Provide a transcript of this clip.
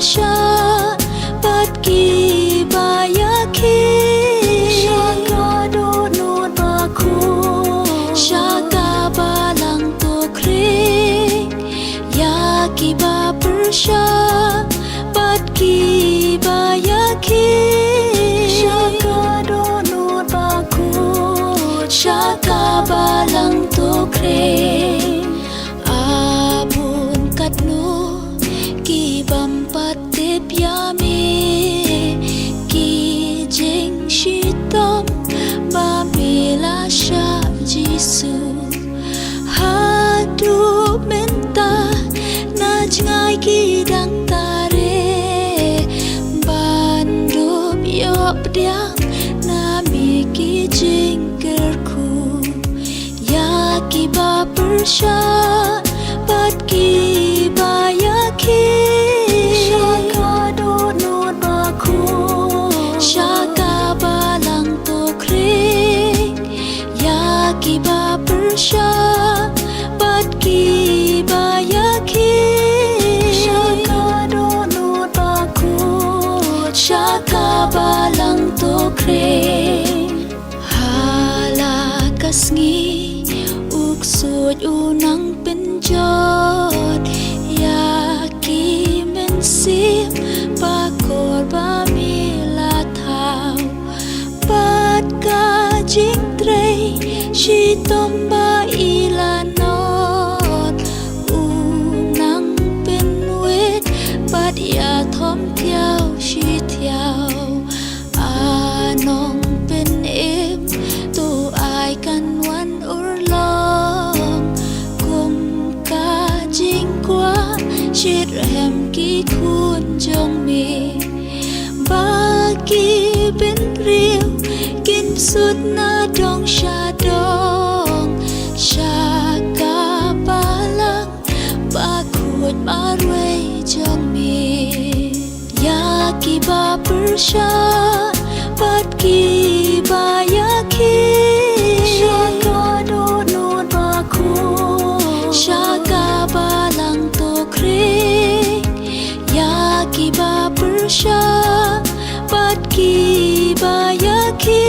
bersha Batki bayaki Shaka donut baku Shaka balang to krik Yaki ba bersha Batki bayaki Shaka donut baku Shaka balang to krik Abun katnu ki bampatip yami ki jing shitom bamila sha jisu hadu menta na jangai ki dang tare bandup yop dia na mi ki jing gerku ya ki ba bersha Batki bayaki Shaka donut baku Shaka balang to krik Yaki ba bersha Batki bayaki Shaka donut baku Shaka balang to krik Hala kasngi Uksud unang penjot Yaki mensip Pakor bamila tau Pat ka jing trei Shitom ba ilanot Unang penwit Pat ya thom tiao shi tiao Anong penim Tu ai kan wan urlong Shit hem ki khun jong mi Bagi bin riu Kin sut na dong sha dong Shaka balang Ba khut marway jong mi Yaki ba bersha Batki bayaki Shaka donut baku Shaka balang to krik Yaki ba bersha Batki bayaki